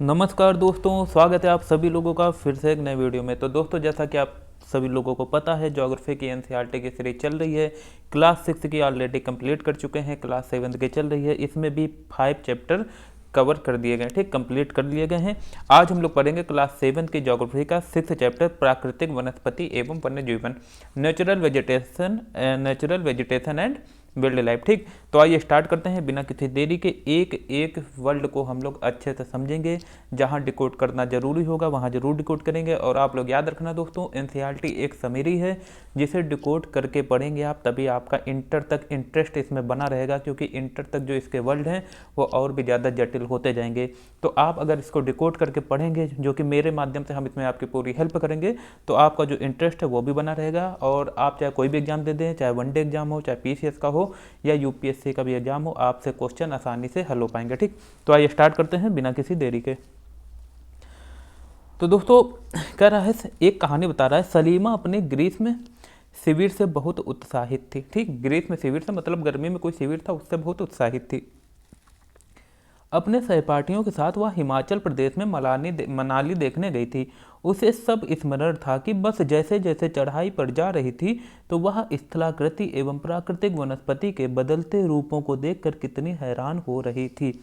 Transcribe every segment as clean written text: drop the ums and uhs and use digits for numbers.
नमस्कार दोस्तों, स्वागत है आप सभी लोगों का फिर से एक नए वीडियो में। तो दोस्तों, जैसा कि आप सभी लोगों को पता है, ज्योग्राफी की एनसीईआरटी की सीरीज चल रही है। क्लास 6 की ऑलरेडी कंप्लीट कर चुके हैं, क्लास 7 की चल रही है। इसमें भी 5 चैप्टर कवर कर दिए गए, ठीक, कंप्लीट कर लिए गए हैं। आज हम लोग पढ़ेंगे क्लास 7 की ज्योग्राफी का 6 चैप्टर, प्राकृतिक वनस्पति एवं वन्य जीवन, natural vegetation and wild life. ठीक, तो आइए स्टार्ट करते हैं बिना किसी देरी के। एक एक वर्ड को हम लोग अच्छे से समझेंगे। जहां डिकोड करना जरूरी होगा वहां जरूर डिकोड करेंगे। और आप लोग याद रखना दोस्तों, एनसीईआरटी एक समरी है जिसे डिकोड करके पढ़ेंगे आप, तभी आपका इंटर तक इंटरेस्ट इसमें बना रहेगा, क्योंकि इंटर तक जो इसके वर्ड हैं वो और भी ज़्यादा जटिल होते जाएंगे। तो आप अगर इसको डिकोड करके पढ़ेंगे, जो कि मेरे माध्यम से हम इसमें आपकी पूरी हेल्प करेंगे, तो आपका जो इंटरेस्ट है वो भी बना रहेगा। और आप चाहे कोई भी एग्जाम दे दें, चाहे वनडे एग्जाम हो, चाहे पीसीएस का हो या यूपीएससी का भी एग्जाम हो, आपसे क्वेश्चन आसानी से हल हो पाएंगे। ठीक, तो आइए स्टार्ट करते हैं बिना किसी देरी के। तो दोस्तों, कह रहा है, एक कहानी बता रहा है, सलीमा अपने ग्रीष्म शिविर से बहुत उत्साहित थी। ठीक, ग्रीष्म शिविर से मतलब गर्मी में कोई शिविर था, उससे बहुत उत्साहित थी। अपने सहपाठियों के साथ वह हिमाचल प्रदेश में मनाली देखने गई थी। उसे सब स्मरण था कि बस जैसे जैसे चढ़ाई पर जा रही थी, तो वह स्थलाकृति एवं प्राकृतिक वनस्पति के बदलते रूपों को देखकर कितनी हैरान हो रही थी।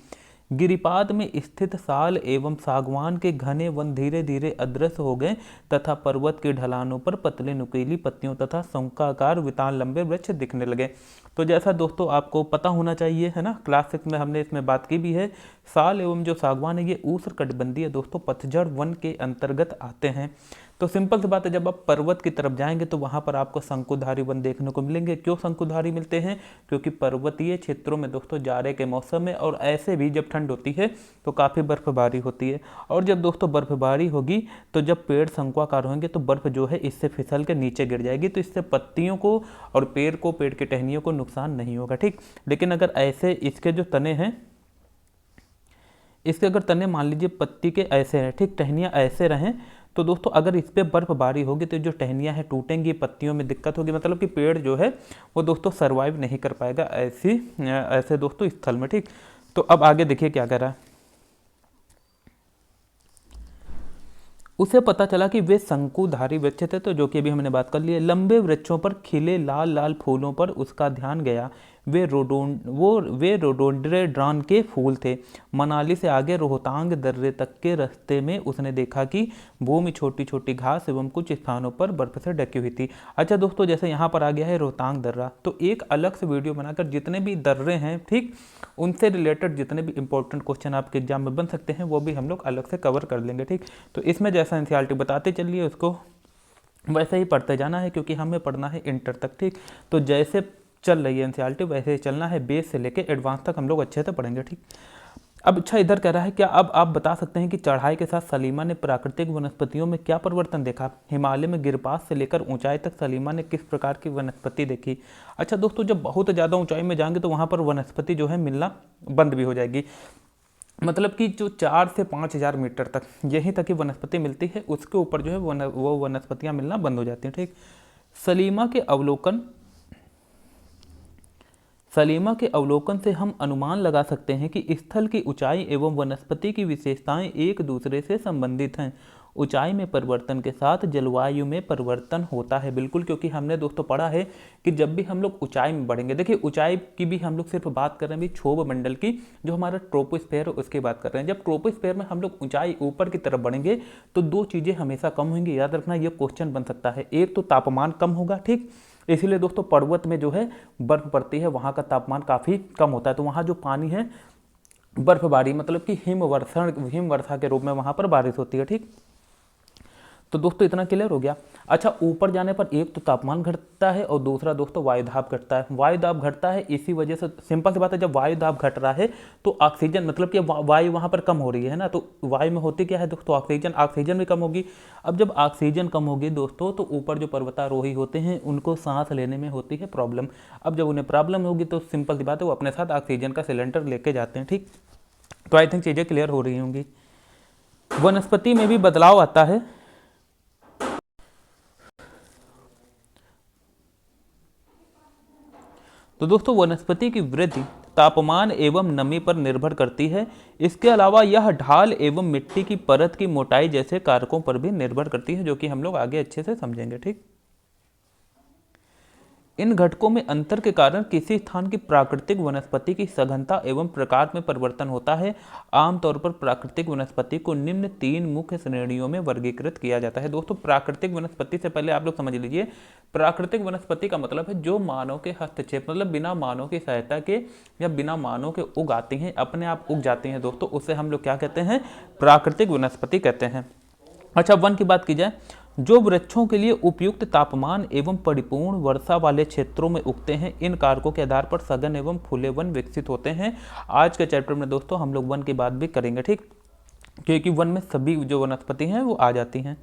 गिरिपाद में स्थित साल एवं सागवान के घने वन धीरे धीरे अदृश्य हो गए तथा पर्वत की ढलानों पर पतले नुकीली पत्तियों तथा शंखाकार वितान लंबे वृक्ष दिखने लगे। तो जैसा दोस्तों आपको पता होना चाहिए, है ना, क्लास 6 में हमने इसमें बात की भी है। साल एवं जो सागवान है ये उष्णकटिबंधीय दोस्तों पतझड़ वन के अंतर्गत आते हैं। तो सिंपल सी बात है, जब आप पर्वत की तरफ जाएंगे तो वहां पर आपको शंकुधारी वन देखने को मिलेंगे। क्यों शंकुधारी मिलते हैं? क्योंकि पर्वतीय क्षेत्रों में दोस्तों जाड़े के मौसम में और ऐसे भी जब ठंड होती है तो काफ़ी बर्फबारी होती है। और जब दोस्तों बर्फबारी होगी तो जब पेड़ शंक्वाकार होंगे तो बर्फ जो है इससे फिसल के नीचे गिर जाएगी, तो इससे पत्तियों को और पेड़ की टहनियों को नुकसान नहीं होगा। ठीक, लेकिन अगर ऐसे इसके जो तने हैं, इसके अगर तने मान लीजिए पत्ती के ऐसे हैं, ठीक, टहनियाँ ऐसे रहें, तो दोस्तों अगर इस पर बर्फबारी होगी तो जो टहनियाँ हैं टूटेंगी, पत्तियों में दिक्कत होगी, मतलब कि पेड़ जो है वो दोस्तों सरवाइव नहीं कर पाएगा ऐसे दोस्तों स्थल में। ठीक, तो अब आगे देखिए क्या कह रहा है। उसे पता चला कि वे शंकुधारी वृक्ष थे, तो जो कि अभी हमने बात कर ली है। लंबे वृक्षों पर खिले लाल लाल फूलों पर उसका ध्यान गया। वे रोडोडेंड्रॉन के फूल थे। मनाली से आगे रोहतांग दर्रे तक के रास्ते में उसने देखा कि भूमि छोटी छोटी घास एवं कुछ स्थानों पर बर्फ से ढकी हुई थी। अच्छा दोस्तों, जैसे यहाँ पर आ गया है रोहतांग दर्रा, तो एक अलग से वीडियो बनाकर जितने भी दर्रे हैं, ठीक, उनसे रिलेटेड जितने भी इंपॉर्टेंट क्वेश्चन आपके एग्जाम में बन सकते हैं वो भी हम लोग अलग से कवर कर लेंगे। ठीक, तो इसमें जैसा एनसीईआरटी बताते चलिए उसको वैसे ही पढ़ते जाना है, क्योंकि हमें पढ़ना है इंटर तक। ठीक, तो जैसे चल रही है एनसीईआरटी वैसे ही चलना है, बेस से लेके एडवांस तक हम लोग अच्छे से पढ़ेंगे। ठीक, अब अच्छा इधर कह रहा है, क्या अब आप बता सकते हैं कि चढ़ाई के साथ सलीमा ने प्राकृतिक वनस्पतियों में क्या परिवर्तन देखा? हिमालय में गिरपास से लेकर ऊंचाई तक सलीमा ने किस प्रकार की वनस्पति देखी? अच्छा दोस्तों, जब बहुत ज़्यादा ऊंचाई में जाएंगे तो वहाँ पर वनस्पति जो है मिलना बंद भी हो जाएगी। मतलब कि जो 4 से 5 हज़ार मीटर तक यहीं तक ही वनस्पति मिलती है, उसके ऊपर जो है वो वनस्पतियाँ मिलना बंद हो जाती हैं। ठीक, सलीमा के अवलोकन सलीमा के अवलोकन से हम अनुमान लगा सकते हैं कि स्थल की ऊंचाई एवं वनस्पति की विशेषताएं एक दूसरे से संबंधित हैं। ऊंचाई में परिवर्तन के साथ जलवायु में परिवर्तन होता है। बिल्कुल, क्योंकि हमने दोस्तों पढ़ा है कि जब भी हम लोग ऊंचाई में बढ़ेंगे, देखिए ऊंचाई की भी हम लोग सिर्फ बात कर रहे हैं क्षोभ मंडल की, जो हमारा ट्रोपोस्फेयर है उसकी बात कर रहे हैं। जब ट्रोपोस्फेयर में हम लोग ऊंचाई ऊपर की तरफ बढ़ेंगे तो दो चीज़ें हमेशा कम होंगी, याद रखना, ये क्वेश्चन बन सकता है। एक तो तापमान कम होगा, ठीक, इसीलिए दोस्तों पर्वत में जो है बर्फ पड़ती है, वहाँ का तापमान काफ़ी कम होता है, तो वहाँ जो पानी है बर्फबारी मतलब कि हिमवर्षा के रूप में वहाँ पर बारिश होती है। ठीक, तो दोस्तों इतना क्लियर हो गया। अच्छा, ऊपर जाने पर एक तो तापमान घटता है और दूसरा दोस्तों वायुदाब घटता है। वायुदाब घटता है इसी वजह से, सिंपल सी बात है, जब वायुदाब घट रहा है तो ऑक्सीजन मतलब कि वायु वहाँ पर कम हो रही है ना, तो वायु में होती क्या है दोस्तों, ऑक्सीजन भी कम होगी। अब जब ऑक्सीजन कम होगी दोस्तों तो ऊपर जो पर्वतारोही होते हैं उनको सांस लेने में होती है प्रॉब्लम। अब जब उन्हें प्रॉब्लम होगी तो सिंपल सी बात है वो अपने साथ ऑक्सीजन का सिलेंडर लेके जाते हैं। ठीक, तो आई थिंक चीज़ें क्लियर हो रही होंगी। वनस्पति में भी बदलाव आता है। तो दोस्तों वनस्पति की वृद्धि तापमान एवं नमी पर निर्भर करती है। इसके अलावा यह ढाल एवं मिट्टी की परत की मोटाई जैसे कारकों पर भी निर्भर करती है, जो कि हम लोग आगे अच्छे से समझेंगे। ठीक, इन घटकों में अंतर के कारण किसी स्थान की प्राकृतिक वनस्पति की सघनता एवं प्रकार में परिवर्तन होता है। आमतौर पर प्राकृतिक वनस्पति को निम्न 3 मुख्य श्रेणियों में वर्गीकृत किया जाता है। दोस्तों, प्राकृतिक वनस्पति से पहले आप लोग समझ लीजिए, प्राकृतिक वनस्पति का मतलब है जो मानव के हस्तक्षेप, मतलब बिना मानव की सहायता के या बिना मानव के उग आती हैं, अपने आप उग जाती हैं। दोस्तों, उसे हम लोग क्या कहते हैं? प्राकृतिक वनस्पति कहते हैं। अच्छा, वन की बात की जाए, जो वृक्षों के लिए उपयुक्त तापमान एवं परिपूर्ण वर्षा वाले क्षेत्रों में उगते हैं, इन कारकों के आधार पर सघन एवं खुले वन विकसित होते हैं। आज के चैप्टर में दोस्तों हम लोग वन की बात भी करेंगे। ठीक, क्योंकि वन में सभी जो वनस्पति हैं वो आ जाती हैं।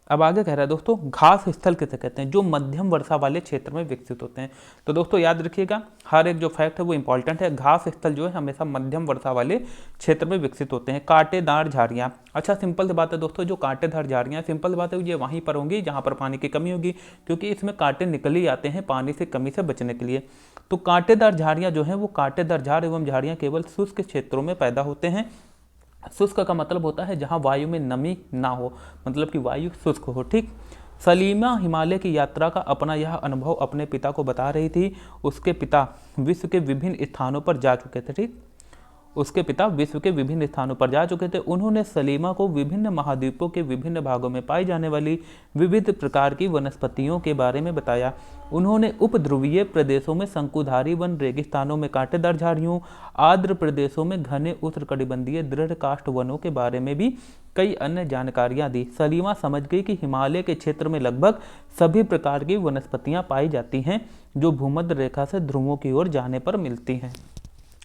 अब आगे कह रहा है दोस्तों, घास स्थल किसे कहते हैं? जो मध्यम वर्षा वाले क्षेत्र में विकसित होते हैं। तो दोस्तों याद रखिएगा, हर एक जो फैक्ट है वो इंपॉर्टेंट है। घास स्थल जो है हमेशा मध्यम वर्षा वाले क्षेत्र में विकसित होते हैं। कांटेदार झाड़ियाँ, अच्छा सिंपल सी बात है दोस्तों, जो कांटेदार झाड़ियाँ, सिंपल बात है, ये वहीं पर होंगी जहाँ पर पानी की कमी होगी, क्योंकि इसमें कांटे निकल ही आते हैं पानी से कमी से बचने के लिए। तो कांटेदार झाड़ियाँ जो है वो कांटेदार झाड़ एवं झाड़ियाँ केवल शुष्क क्षेत्रों में पैदा होते हैं। शुष्क का मतलब होता है जहां वायु में नमी ना हो, मतलब कि वायु शुष्क हो। ठीक, सलीमा हिमालय की यात्रा का अपना यह अनुभव अपने पिता को बता रही थी। उसके पिता विश्व के विभिन्न स्थानों पर जा चुके थे। ठीक, उसके पिता विश्व के विभिन्न स्थानों पर जा चुके थे। उन्होंने सलीमा को विभिन्न महाद्वीपों के विभिन्न भागों में पाई जाने वाली विविध प्रकार की वनस्पतियों के बारे में बताया। उन्होंने उपध्रुवीय प्रदेशों में शंकुधारी वन, रेगिस्तानों में कांटेदार झाड़ियों, आर्द्र प्रदेशों में घने उष्णकटिबंधीय दृढ़ काष्ठ वनों के बारे में भी कई अन्य जानकारियां दी। सलीमा समझ गई कि हिमालय के क्षेत्र में लगभग सभी प्रकार की वनस्पतियां पाई जाती हैं जो भूमध्य रेखा से ध्रुवों की ओर जाने पर मिलती हैं।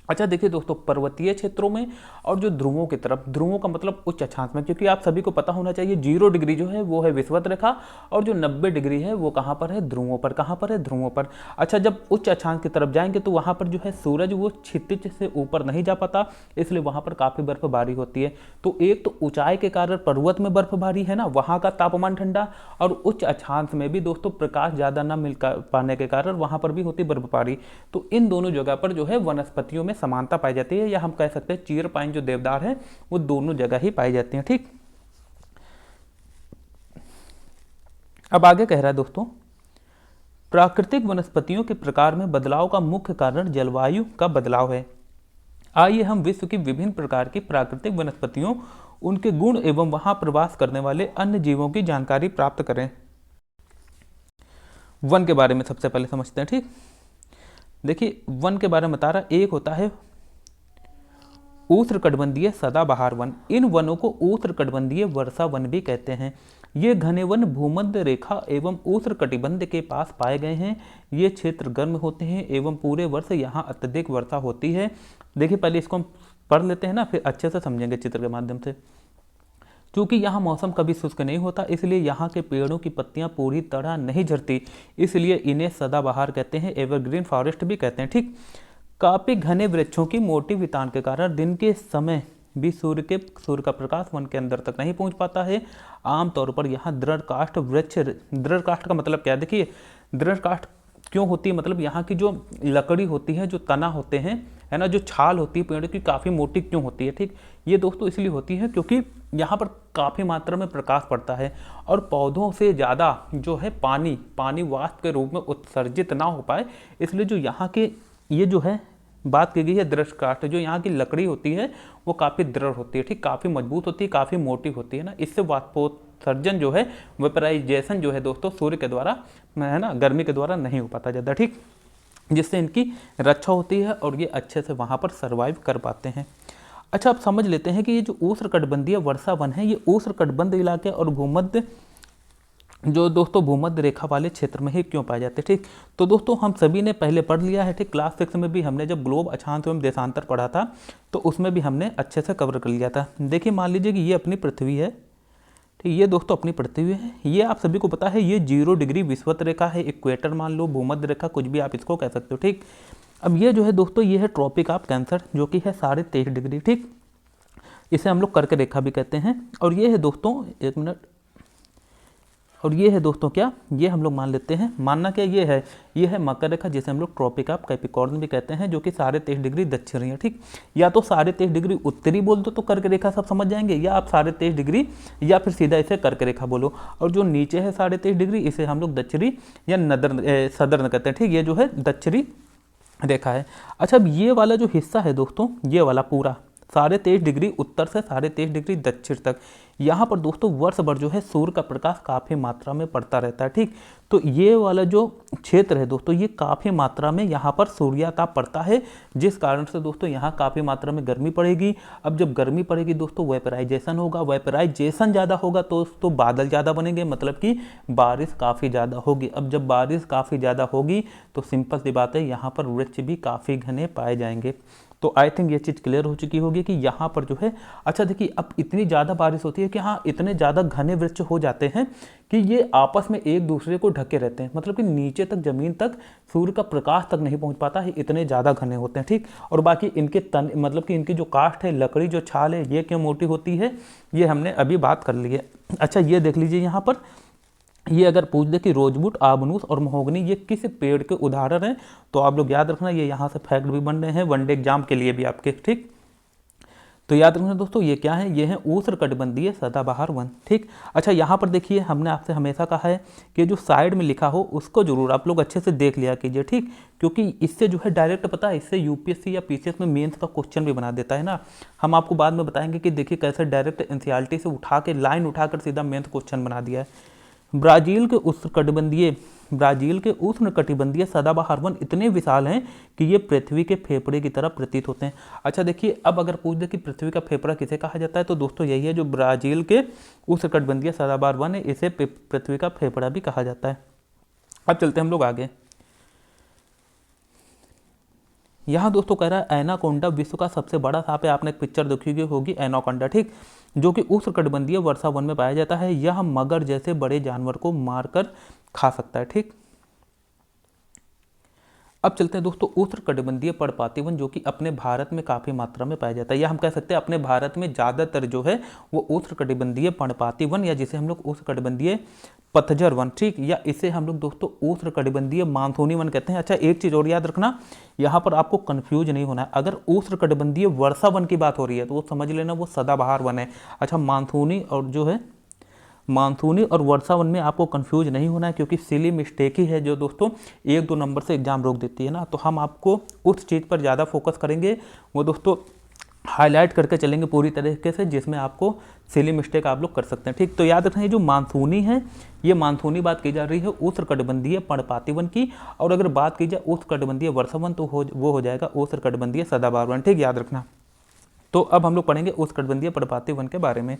अच्छा देखिए दोस्तों, पर्वतीय क्षेत्रों में और जो ध्रुवों की तरफ, ध्रुवों का मतलब उच्च अक्षांश में, क्योंकि आप सभी को पता होना चाहिए 0 डिग्री जो है वो है विषुवत रेखा और जो 90 डिग्री है वो कहाँ पर है? ध्रुवों पर। कहाँ पर है? ध्रुवों पर। अच्छा, जब उच्च अक्षांश की तरफ जाएंगे तो वहाँ पर जो है सूरज वो क्षितिज से ऊपर नहीं जा पाता, इसलिए वहाँ पर काफ़ी बर्फबारी होती है। तो एक तो ऊंचाई के कारण पर्वत में बर्फबारी है ना, वहाँ का तापमान ठंडा, और उच्च अक्षांश में भी दोस्तों प्रकाश ज़्यादा न मिल पाने के कारण वहाँ पर भी होती बर्फबारी। तो इन दोनों जगह पर जो है वनस्पतियों में समानता पाई जाती है, या हम कह सकते हैं चीर पाइन जो देवदार है वो दोनों जगह ही पाई जाती हैं। ठीक, अब आगे कह रहा है दोस्तों, प्राकृतिक वनस्पतियों के प्रकार में बदलाव का मुख्य कारण जलवायु का बदलाव है। आइए हम विश्व की विभिन्न प्रकार की प्राकृतिक वनस्पतियों, उनके गुण एवं वहां प्रवास करने वाले अन्य जीवों की जानकारी प्राप्त करें। वन के बारे में सबसे पहले समझते हैं। ठीक, देखिए वन के बारे में बता रहा, एक होता है उष्णकटिबंधीय सदाबहार वन। इन वनों को उष्णकटिबंधीय वर्षा वन भी कहते हैं। ये घने वन भूमध्य रेखा एवं उष्णकटिबंध के पास पाए गए हैं। ये क्षेत्र गर्म होते हैं एवं पूरे वर्ष यहाँ अत्यधिक वर्षा होती है। देखिए पहले इसको हम पढ़ लेते हैं ना, फिर अच्छे से समझेंगे चित्र के माध्यम से। क्योंकि यहाँ मौसम कभी शुष्क नहीं होता, इसलिए यहाँ के पेड़ों की पत्तियाँ पूरी तरह नहीं झड़ती, इसलिए इन्हें सदाबहार कहते हैं, एवरग्रीन फॉरेस्ट भी कहते हैं। ठीक, काफी घने वृक्षों की मोटी वितान के कारण दिन के समय भी सूर्य का प्रकाश वन के अंदर तक नहीं पहुंच पाता है। आमतौर पर यहाँ दृढ़ काष्ठ वृक्ष, दृढ़ काष्ठ का मतलब क्या है? देखिए दृढ़ काष्ठ क्यों होती है, मतलब यहाँ की जो लकड़ी होती है, जो तना होते हैं, है ना, जो छाल होती है पेड़ की काफ़ी मोटी क्यों होती है? ठीक, ये दोस्तों इसलिए होती है क्योंकि यहाँ पर काफ़ी मात्रा में प्रकाश पड़ता है और पौधों से ज़्यादा जो है पानी वाष्प के रूप में उत्सर्जित ना हो पाए, इसलिए जो यहाँ के ये जो है बात की गई है दृढ़ काष्ठ, जो यहाँ की लकड़ी होती है वो काफ़ी दृढ़ होती है। ठीक, काफ़ी मजबूत होती है, काफ़ी मोटी होती है ना, इससे वाष्पोत्सर्जन जो है, वेपराइजेशन जो है दोस्तों सूर्य के द्वारा, है ना, गर्मी के द्वारा नहीं हो पाता ज़्यादा। ठीक, जिससे इनकी रक्षा होती है और ये अच्छे से वहाँ पर सर्वाइव कर पाते हैं। अच्छा, अब समझ लेते हैं कि ये जो उष्णकटिबंधीय वर्षा वन है, ये उष्णकटिबंध इलाके और भूमध्य जो दोस्तों भूमध्य रेखा वाले क्षेत्र में ही क्यों पाए जाते हैं। ठीक, तो दोस्तों हम सभी ने पहले पढ़ लिया है। ठीक, क्लास 6 में भी हमने जब ग्लोब अक्षांश एवं देशांतर पढ़ा था तो उसमें भी हमने अच्छे से कवर कर लिया था। देखिए मान लीजिए कि ये अपनी पृथ्वी है। ठीक, ये दोस्तों अपनी पृथ्वी है, ये आप सभी को पता है ये 0 डिग्री विषुवत रेखा है, इक्वेटर मान लो, भूमध्य रेखा, कुछ भी आप इसको कह सकते हो। ठीक, अब ये जो है दोस्तों ये है ट्रॉपिक ऑफ कैंसर, जो कि है 23.5 डिग्री। ठीक, इसे हम लोग कर्क रेखा भी कहते हैं। और ये है दोस्तों, एक मिनट, और ये है दोस्तों क्या, ये हम लोग मान लेते हैं, मानना क्या ये है मकर रेखा, जिसे हम लोग ट्रॉपिक ऑफ कैप्रिकॉर्न भी कहते हैं, जो कि 23.5 डिग्री दक्षिणी है। ठीक, या तो 23.5 डिग्री उत्तरी बोल दो तो कर्क रेखा सब समझ जाएंगे, या आप 23.5 डिग्री या फिर सीधा इसे कर्क रेखा बोलो। और जो नीचे है 23.5 डिग्री, इसे हम लोग दक्षिणी या सदर्न कहते हैं। ठीक, ये जो है दक्षिणी रेखा है। अच्छा, अब ये वाला जो हिस्सा है दोस्तों, ये वाला पूरा 23.5 डिग्री उत्तर से 23.5 डिग्री दक्षिण तक, यहाँ पर दोस्तों वर्ष भर जो है सूर्य का प्रकाश काफ़ी मात्रा में पड़ता रहता है। ठीक, तो ये वाला जो क्षेत्र है दोस्तों, ये काफ़ी मात्रा में यहाँ पर सूर्याताप पड़ता है, जिस कारण से दोस्तों यहाँ काफ़ी मात्रा में गर्मी पड़ेगी। अब जब गर्मी पड़ेगी दोस्तों, वेपराइजेशन होगा, वेपराइजेशन ज़्यादा होगा तो दोस्तों बादल ज़्यादा बनेंगे, मतलब कि बारिश काफ़ी ज़्यादा होगी। अब जब बारिश काफ़ी ज़्यादा होगी तो सिंपल सी बात है, यहाँ पर वृक्ष भी काफ़ी घने पाए जाएंगे। तो आई थिंक ये चीज़ क्लियर हो चुकी होगी कि यहाँ पर जो है, अच्छा देखिए, अब इतनी ज़्यादा बारिश होती है कि हाँ, इतने ज़्यादा घने वृक्ष हो जाते हैं कि ये आपस में एक दूसरे को ढके रहते हैं, मतलब कि नीचे तक, ज़मीन तक सूर्य का प्रकाश तक नहीं पहुँच पाता है, इतने ज़्यादा घने होते हैं। ठीक, और बाकी इनके तन, मतलब कि इनकी जो काष्ठ है, लकड़ी जो छाल है, ये क्यों मोटी होती है, ये हमने अभी बात कर ली है। अच्छा, ये देख लीजिए यहाँ पर, ये अगर पूछ दे कि रोजवुड, आबनूस और महोगनी ये किस पेड़ के उदाहरण हैं, तो आप लोग याद रखना, ये यहाँ से फैक्ट भी बन रहे हैं वनडे एग्जाम के लिए भी आपके। ठीक, तो याद रखना दोस्तों, ये क्या है, ये है उष्णकटिबंधीय सदाबहार वन। ठीक, अच्छा यहाँ पर देखिए, हमने आपसे हमेशा कहा है कि जो साइड में लिखा हो उसको जरूर आप लोग अच्छे से देख लिया कीजिए। ठीक, क्योंकि इससे जो है डायरेक्ट पता है, इससे यूपीएससी या पीसीएस में मेंस का क्वेश्चन भी बना देता है ना। हम आपको बाद में बताएंगे कि देखिए कैसे डायरेक्ट एनसीईआरटी से उठा के लाइन उठाकर सीधा मेंस क्वेश्चन बना दिया है। ब्राजील के उष्णकटिबंधीय सदाबहार वन इतने विशाल हैं कि ये पृथ्वी के फेफड़े की तरह प्रतीत होते हैं। अच्छा देखिए, अब अगर पूछ दे कि पृथ्वी का फेफड़ा किसे कहा जाता है, तो दोस्तों यही है, जो ब्राजील के उष्णकटिबंधीय सदाबहार वन है, इसे पृथ्वी का फेफड़ा भी कहा जाता है। अब चलते हैं हम लोग आगे। यहाँ दोस्तों कह रहा है एनाकोंडा विश्व का सबसे बड़ा सांप है। आपने एक पिक्चर देखी होगी एनाकोंडा, ठीक, जो कि उष्णकटिबंधीय वर्षा वन में पाया जाता है। यह मगर जैसे बड़े जानवर को मारकर खा सकता है। ठीक, अब चलते हैं दोस्तों उष्णकटिबंधीय पर्णपाती वन, जो कि अपने भारत में काफ़ी मात्रा में पाया जाता है, या हम कह सकते हैं अपने भारत में ज़्यादातर जो है वो उष्णकटिबंधीय पर्णपाती वन, या जिसे हम लोग उष्णकटिबंधीय पतझड़ वन, ठीक, या इसे हम लोग दोस्तों उष्णकटिबंधीय मानसूनी वन कहते हैं। अच्छा, एक चीज़ और याद रखना, यहाँ पर आपको कंफ्यूज नहीं होना है। अगर उष्णकटिबंधीय वर्षा वन की बात हो रही है तो वो समझ लेना वो सदाबहार वन है। अच्छा, मानसूनी और वर्षा वन में आपको कंफ्यूज नहीं होना है, क्योंकि सिली मिस्टेक ही है जो दोस्तों 1-2 नंबर से एग्जाम रोक देती है ना। तो हम आपको उस चीज़ पर ज़्यादा फोकस करेंगे, वो दोस्तों हाईलाइट करके चलेंगे पूरी तरीके से, जिसमें आपको सिली मिस्टेक आप लोग कर सकते हैं। ठीक, तो याद रखना, ये जो मानसूनी है, ये मानसूनी बात की जा रही है उष्णकटिबंधीय पर्णपाती वन की, और अगर बात की जाए उष्णकटिबंधीय वर्षा वन तो वो हो जाएगा उष्णकटिबंधीय सदाबहार वन। ठीक, याद रखना। तो अब हम लोग पढ़ेंगे उष्णकटिबंधीय पर्णपाती वन के बारे में।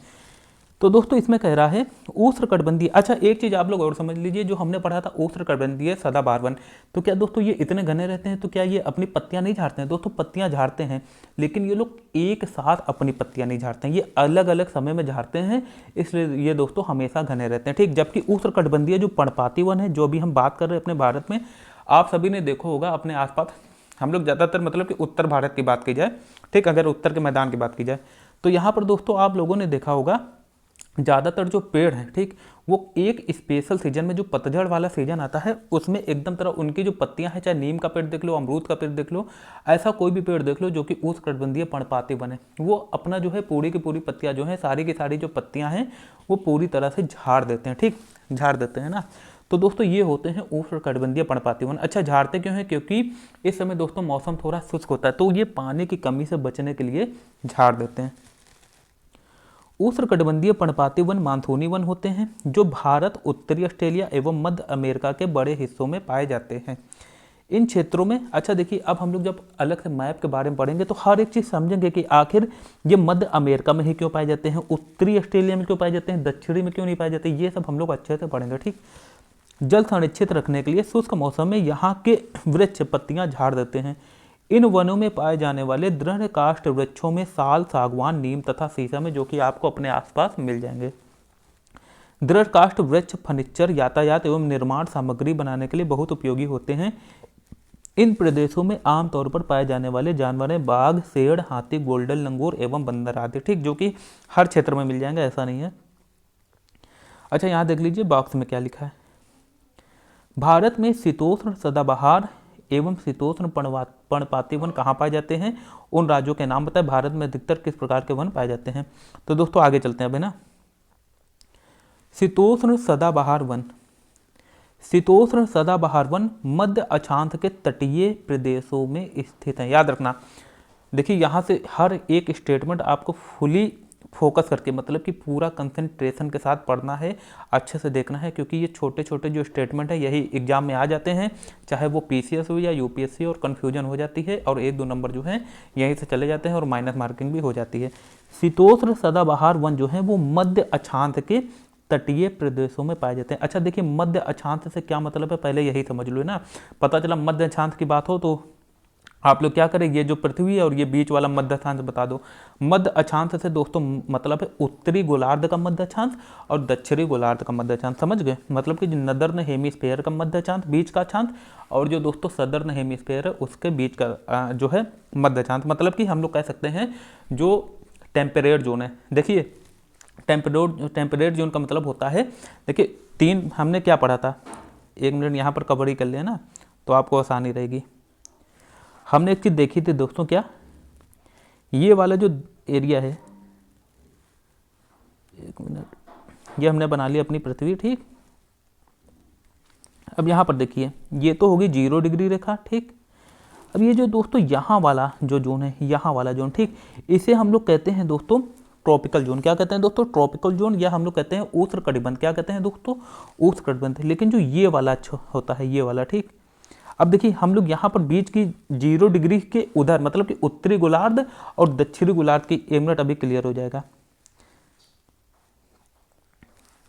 तो दोस्तों इसमें कह रहा है उष्णकटिबंधीय, अच्छा एक चीज़ आप लोग और समझ लीजिए, जो हमने पढ़ा था उष्णकटिबंधीय सदाबहार वन, तो क्या दोस्तों ये इतने घने रहते हैं तो क्या ये अपनी पत्तियां नहीं झाड़ते हैं? दोस्तों पत्तियां झाड़ते हैं, लेकिन ये लोग एक साथ अपनी पत्तियां नहीं झाड़ते हैं, ये अलग अलग समय में झाड़ते हैं, इसलिए ये दोस्तों हमेशा घने रहते हैं। ठीक, जबकि उष्णकटिबंधीय जो पर्णपाती वन है, जो अभी हम बात कर रहे हैं अपने भारत में, आप सभी ने देखा होगा अपने आसपास, हम लोग ज़्यादातर मतलब कि उत्तर भारत की बात की जाए, ठीक, अगर उत्तर के मैदान की बात की जाए, तो यहाँ पर दोस्तों आप लोगों ने देखा होगा ज़्यादातर जो पेड़ हैं, ठीक, वो एक स्पेशल सीजन में, जो पतझड़ वाला सीजन आता है, उसमें एकदम तरह उनकी जो पत्तियां हैं, चाहे नीम का पेड़ देख लो, अमरूद का पेड़ देख लो, ऐसा कोई भी पेड़ देख लो जो कि उष्णकटिबंधीय पर्णपाती वन है, वो अपना जो है पूरी की पूरी पत्तियां जो है, सारी की सारी जो पत्तियां हैं वो पूरी तरह से झाड़ देते हैं। ठीक, झाड़ देते हैं ना। तो दोस्तों ये होते हैं उष्णकटिबंधीय पर्णपाती वन। अच्छा, झाड़ते क्यों हैं? क्योंकि इस समय दोस्तों मौसम थोड़ा शुष्क होता है, तो ये पानी की कमी से बचने के लिए झाड़ देते हैं। उष्णकटिबंधीय पर्णपाती वन मानसूनी वन होते हैं, जो भारत, उत्तरी ऑस्ट्रेलिया एवं मध्य अमेरिका के बड़े हिस्सों में पाए जाते हैं। इन क्षेत्रों में, अच्छा देखिए, अब हम लोग जब अलग से मैप के बारे में पढ़ेंगे तो हर एक चीज़ समझेंगे कि आखिर ये मध्य अमेरिका में ही क्यों पाए जाते हैं, उत्तरी ऑस्ट्रेलिया में क्यों पाए जाते हैं, दक्षिणी में क्यों नहीं पाए जाते, ये सब हम लोग अच्छे से पढ़ेंगे। ठीक, जल संरक्षित रखने के लिए शुष्क मौसम में यहाँ के वृक्ष पत्तियां झाड़ देते हैं। इन वनों में पाए जाने वाले दृढ़ काष्ठ वृक्षों में साल, सागवान, नीम तथा शीशम है, जो कि आपको अपने आसपास मिल जाएंगे। दृढ़ काष्ठ वृक्ष फर्नीचर, यातायात एवं निर्माण सामग्री बनाने के लिए बहुत उपयोगी होते हैं। इन प्रदेशों में आमतौर पर पाए जाने वाले जानवर हैं बाघ, शेर, हाथी, गोल्डन लंगूर एवं बंदर आदि, ठीक, जो कि हर क्षेत्र में मिल जाएंगे, ऐसा नहीं है। अच्छा, यहाँ देख लीजिए बॉक्स में क्या लिखा है। भारत में शीतोष्ण सदाबहार एवं शीतोष्ण पर्णपाती वन कहाँ पाए जाते हैं? उन राज्यों के नाम बताएं। भारत में अधिकतर किस प्रकार के वन पाए जाते हैं? तो दोस्तों आगे चलते हैं अब, है ना। शीतोष्ण सदाबहार वन, शीतोष्ण सदाबहार वन मध्य अक्षांश के तटीय प्रदेशों में स्थित है। याद रखना, देखिए यहाँ से हर एक स्टेटमेंट आपको फुली फोकस करके, मतलब कि पूरा कंसंट्रेशन के साथ पढ़ना है, अच्छे से देखना है, क्योंकि ये छोटे छोटे जो स्टेटमेंट है यही एग्जाम में आ जाते हैं, चाहे वो पीसीएस हो या यूपीएससी, और कन्फ्यूजन हो जाती है और 1-2 नंबर जो है यहीं से चले जाते हैं और माइनस मार्किंग भी हो जाती है। शीतोष्ण सदाबहार वन जो है वो मध्य अक्षांश के तटीय प्रदेशों में पाए जाते हैं। अच्छा देखिए, मध्य अक्षांश से क्या मतलब है, पहले यही समझ लो ना। पता चला मध्य अक्षांश की बात हो तो आप लोग क्या करें, ये जो पृथ्वी है और ये बीच वाला मध्य अक्षांश बता दो। मध्य अक्षांश से दोस्तों मतलब है उत्तरी गोलार्ध का मध्य अक्षांश और दक्षिणी गोलार्ध का मध्य अक्षांश, समझ गए? मतलब कि जो नदर्न हेमिस्फेयर का मध्य अक्षांश, बीच का अक्षांश, और जो दोस्तों सदर्न हेमिस्फेयर है उसके बीच का जो है मध्य अक्षांश। मतलब कि हम लोग कह सकते हैं जो टेम्परेट जोन है। देखिए टेम्परेट जोन का मतलब होता है, देखिए 3 हमने क्या पढ़ा था, 1 मिनट यहाँ पर कवर ही कर लिया ना तो आपको आसानी रहेगी। हमने एक चीज़ देखी थी दोस्तों, क्या, ये वाला जो एरिया है, 1 मिनट, ये हमने बना लिया अपनी पृथ्वी, ठीक। अब यहाँ पर देखिए ये तो होगी 0 डिग्री रेखा, ठीक। अब ये जो दोस्तों यहाँ वाला जो जोन है, यहाँ वाला जोन, ठीक, इसे हम लोग कहते हैं दोस्तों ट्रॉपिकल जोन। क्या कहते हैं दोस्तों? ट्रॉपिकल जोन, या हम लोग कहते हैं उष्णकटिबंध। क्या कहते हैं दोस्तों? उष्णकटिबंध। लेकिन जो ये वाला होता है, ये वाला, ठीक। अब देखिए हम लोग यहाँ पर बीच की 0 डिग्री के उधर, मतलब कि उत्तरी गोलार्ध और दक्षिणी गोलार्ध की, 1 मिनट अभी क्लियर हो जाएगा।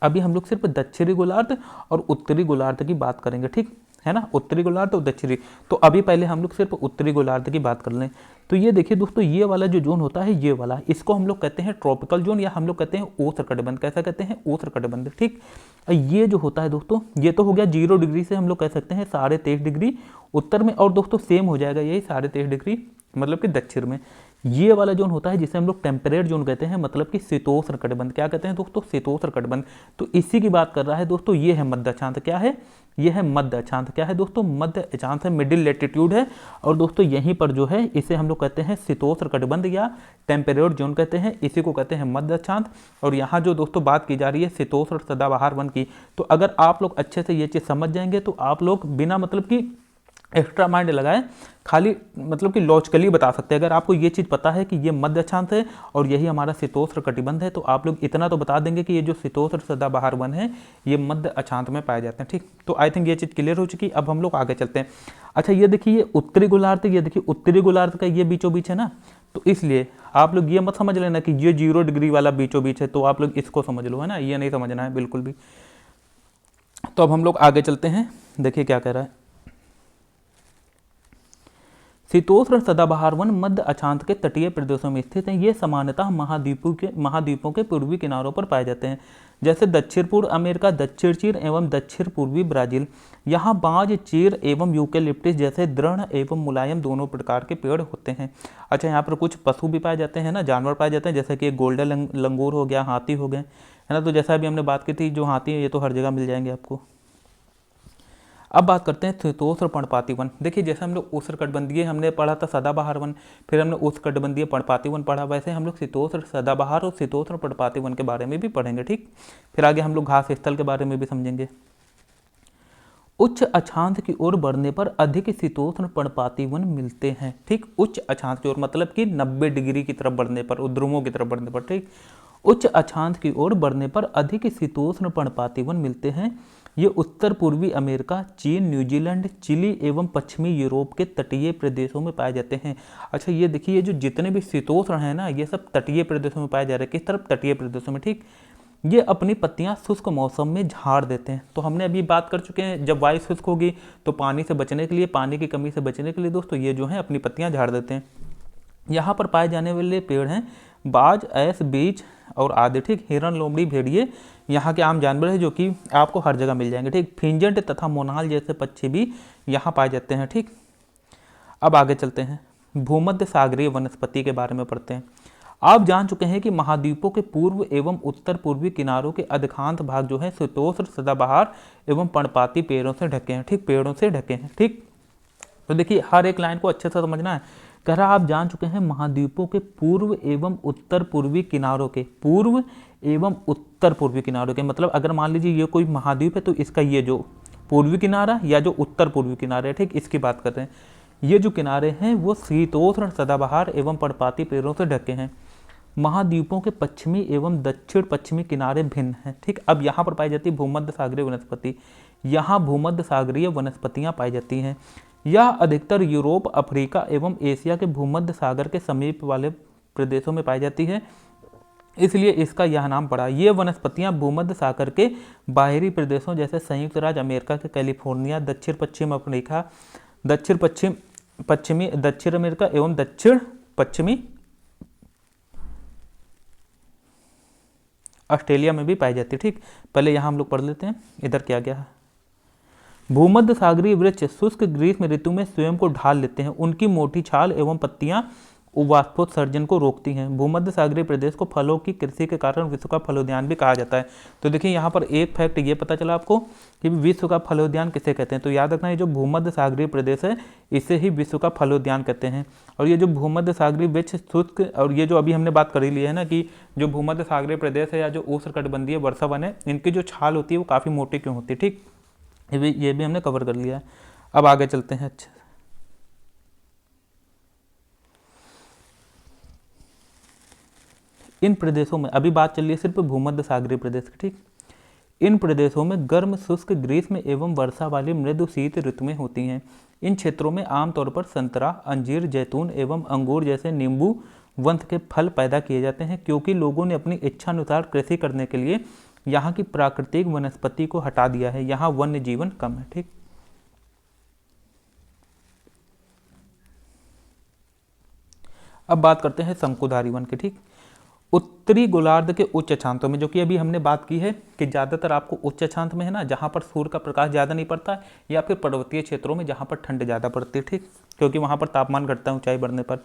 अभी हम लोग सिर्फ दक्षिणी गोलार्ध और उत्तरी गोलार्ध की बात करेंगे, ठीक है ना, उत्तरी गोलार्ध और दक्षिणी। तो अभी पहले हम लोग सिर्फ उत्तरी गोलार्ध की बात कर लें। तो ये देखिए दोस्तों, ये वाला जो जोन होता है, ये वाला, इसको हम लोग कहते हैं ट्रॉपिकल जोन, या हम लोग कहते हैं उष्णकटिबंध। कैसा कहते हैं? उष्णकटिबंध, ठीक। ये जो होता है दोस्तों, ये तो हो गया 0 डिग्री से हम लोग कह सकते हैं 23.5 डिग्री उत्तर में, और दोस्तों सेम हो जाएगा यही 23.5 डिग्री मतलब कि दक्षिण में। ये वाला जोन होता है जिसे हम लोग टेम्परेट जोन कहते हैं, मतलब कि शीतोष्ण कटिबंध। क्या कहते हैं दोस्तों? शीतोष्ण कटिबंध। तो इसी की बात कर रहा है दोस्तों, ये है मध्य अक्षांश। क्या है? ये है मध्य अक्षांश। क्या है दोस्तों? मध्य अक्षांश है, मिडिल लेटीट्यूड है। और दोस्तों यहीं पर जो है इसे हम लोग कहते हैं शीतोष्ण कटिबंध या टेम्परेट जोन कहते हैं, इसी को कहते हैं मध्य अक्षांश। और यहाँ जो दोस्तों बात की जा रही है शीतोष्ण सदाबहार वन की, तो अगर आप लोग अच्छे से ये चीज़ समझ जाएंगे तो आप लोग बिना मतलब कि एक्स्ट्रा माइंड लगाए, खाली मतलब कि लॉजिकली बता सकते हैं। अगर आपको ये चीज़ पता है कि ये मध्य अक्षांश है और यही हमारा शीतोष्ण कटिबंध है, तो आप लोग इतना तो बता देंगे कि ये जो शीतोष्ण सदाबहार वन है ये मध्य अक्षांश में पाए जाते हैं, ठीक। तो आई थिंक ये चीज़ क्लियर हो चुकी। अब हम लोग आगे चलते हैं। अच्छा ये देखिए, ये उत्तरी गोलार्ध, ये देखिए उत्तरी गोलार्ध का ये बीचों बीच है ना, तो इसलिए आप लोग ये मत समझ लेना कि ये 0 डिग्री वाला बीचों बीच है, तो आप लोग इसको समझ लो, है ना, ये नहीं समझना है बिल्कुल भी। तो अब हम लोग आगे चलते हैं, देखिए क्या कह रहा है। शीतोष्ण सदाबहार वन मध्य अक्षांश के तटीय प्रदेशों में स्थित हैं। ये सामान्यतः महाद्वीपों के पूर्वी किनारों पर पाए जाते हैं, जैसे दक्षिण पूर्व अमेरिका, दक्षिण चीन एवं दक्षिण पूर्वी ब्राजील। यहाँ बांज, चीर एवं यूकेलिप्टिस जैसे दृढ़ एवं मुलायम दोनों प्रकार के पेड़ होते हैं। अच्छा, यहाँ पर कुछ पशु भी पाए जाते हैं ना, जानवर पाए जाते हैं, जैसे कि गोल्डन लंगूर हो गया, हाथी हो गए, है ना। तो जैसा अभी हमने बात की थी, जो हाथी है ये तो हर जगह मिल जाएंगे आपको। अब बात करते हैं शीतोष्ण पर्णपाती वन। देखिए जैसे हम लोग उष्णकटिबंधीय हमने पढ़ा था सदाबहार वन, फिर हमने उष्णकटिबंधीय पर्णपाती वन पढ़ा, वैसे हम लोग शीतोष्ण सदाबहार और शीतोष्ण पर्णपाती वन के बारे में भी पढ़ेंगे, ठीक। फिर आगे हम लोग घास स्थल के बारे में भी समझेंगे। उच्च अक्षांश की ओर बढ़ने पर अधिक शीतोष्ण पर्णपाती वन मिलते हैं, ठीक। उच्च अक्षांश की ओर मतलब कि 90 डिग्री की तरफ बढ़ने पर, ध्रुवों की तरफ बढ़ने पर, ठीक। उच्च अक्षांश की ओर बढ़ने पर अधिक शीतोष्ण पर्णपाती वन मिलते हैं। ये उत्तर पूर्वी अमेरिका, चीन, न्यूजीलैंड, चिली एवं पश्चिमी यूरोप के तटीय प्रदेशों में पाए जाते हैं। अच्छा ये देखिए, ये जो जितने भी शीतोष्ण हैं ना, ये सब तटीय प्रदेशों में पाए जा रहे हैं। किस तरफ? तटीय प्रदेशों में, ठीक। ये अपनी पत्तियां शुष्क मौसम में झाड़ देते हैं। तो हमने अभी बात कर चुके हैं, जब वायु शुष्क होगी तो पानी से बचने के लिए, पानी की कमी से बचने के लिए दोस्तों ये जो है अपनी पत्तियां झाड़ देते हैं। यहाँ पर पाए जाने वाले पेड़ हैं बाज, ऐस, बीज और आदि, ठीक। हिरण, लोमड़ी, भेड़िए यहाँ के आम जानवर हैं जो कि आपको हर जगह मिल जाएंगे, ठीक। फिंजेंट तथा मोनाल जैसे पक्षी भी यहाँ पाए जाते हैं, ठीक। अब आगे चलते हैं, भूमध्य सागरीय वनस्पति के बारे में पढ़ते हैं। आप जान चुके हैं कि महाद्वीपों के पूर्व एवं उत्तर पूर्वी किनारों के अधिकांश भाग जो है शीतोष्ण सदाबहार एवं पर्णपाती पेड़ों से ढके हैं, ठीक, पेड़ों से ढके हैं, ठीक। तो देखिए हर एक लाइन को अच्छे से समझना है। कह रहा आप जान चुके हैं महाद्वीपों के पूर्व एवं उत्तर पूर्वी किनारों के, पूर्व एवं उत्तर पूर्वी किनारों के मतलब अगर मान लीजिए ये कोई महाद्वीप है तो इसका ये जो पूर्वी किनारा या जो उत्तर पूर्वी किनारे है, ठीक, इसकी बात कर रहे हैं। ये जो किनारे हैं वो शीतोष्ण सदाबहार एवं पर्णपाती पेड़ों से ढके हैं। महाद्वीपों के पश्चिमी एवं दक्षिण पश्चिमी किनारे भिन्न हैं, ठीक। अब यहाँ पर पाई जाती है भूमध्य सागरीय वनस्पति, यहाँ भूमध्य सागरीय वनस्पतियाँ पाई जाती हैं। यह अधिकतर यूरोप, अफ्रीका एवं एशिया के भूमध्य सागर के समीप वाले प्रदेशों में पाई जाती है, इसलिए इसका यह नाम पड़ा। ये वनस्पतियां भूमध्य सागर के बाहरी प्रदेशों जैसे संयुक्त राज्य अमेरिका के कैलिफोर्निया, दक्षिण पश्चिम अफ्रीका, पश्चिमी दक्षिण अमेरिका एवं दक्षिण पश्चिमी ऑस्ट्रेलिया में भी पाई जाती है, ठीक। पहले यहाँ हम लोग पढ़ लेते हैं इधर क्या क्या है। भूमध्य सागरीय वृक्ष शुष्क ग्रीष्म ऋतु में स्वयं को ढाल लेते हैं, उनकी मोटी छाल एवं पत्तियां वाष्पोत्सर्जन को रोकती हैं। भूमध्य सागरीय प्रदेश को फलों की कृषि के कारण विश्व का फलोद्यान भी कहा जाता है। तो देखिए यहाँ पर एक फैक्ट ये पता चला आपको कि विश्व का फलोद्यान किसे कहते हैं, तो याद रखना ये जो भूमध्य सागरीय प्रदेश है इसे ही विश्व का फलोद्यान कहते हैं। और ये जो भूमध्य सागरीय वृक्ष शुष्क, और ये जो अभी हमने बात कर ही ली है ना कि जो भूमध्य सागरीय प्रदेश है या जो उष्णकटिबंधीय वर्षा वन है, इनकी जो छाल होती है वो काफ़ी मोटी क्यों होती है, ठीक, ये भी हमने कवर कर लिया है। अब आगे चलते हैं। अच्छा, इन प्रदेशों में अभी बात चल रही है सिर्फ भूमध्य सागरीय प्रदेश की, ठीक। इन प्रदेशों में गर्म शुष्क ग्रीष्म एवं वर्षा वाली मृदु शीत ऋतुएं होती हैं। इन क्षेत्रों में आमतौर पर संतरा, अंजीर, जैतून एवं अंगूर जैसे नींबू वंश के फल पैदा किए जाते हैं, क्योंकि लोगों ने अपनी इच्छानुसार कृषि करने के लिए यहाँ की प्राकृतिक वनस्पति को हटा दिया है। यहाँ वन्य जीवन कम है, ठीक। अब बात करते हैं शंकुधारी वन की, ठीक। उत्तरी गोलार्ध के उच्च अक्षांशों में, जो कि अभी हमने बात की है कि ज़्यादातर आपको उच्च अक्षांश में है ना, जहाँ पर सूर्य का प्रकाश ज़्यादा नहीं पड़ता है, या फिर पर्वतीय क्षेत्रों में जहाँ पर ठंड ज़्यादा पड़ती है, ठीक, क्योंकि वहाँ पर तापमान घटता है ऊंचाई बढ़ने पर।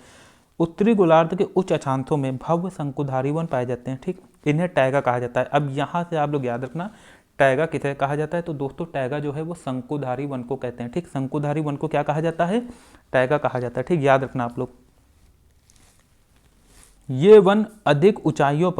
उत्तरी गोलार्ध के उच्च अक्षांशों में भव्य शंकुधारी वन पाए जाते हैं, ठीक। इन्हें टैगा कहा जाता है। अब यहाँ से आप लोग याद रखना टैगा किसे कहा जाता है, तो दोस्तों टैगा जो है वो शंकुधारी वन को कहते हैं, ठीक। शंकुधारी वन को क्या कहा जाता है, टैगा कहा जाता है, ठीक, याद रखना आप लोग। ये वन अधिक ऊंचाइयों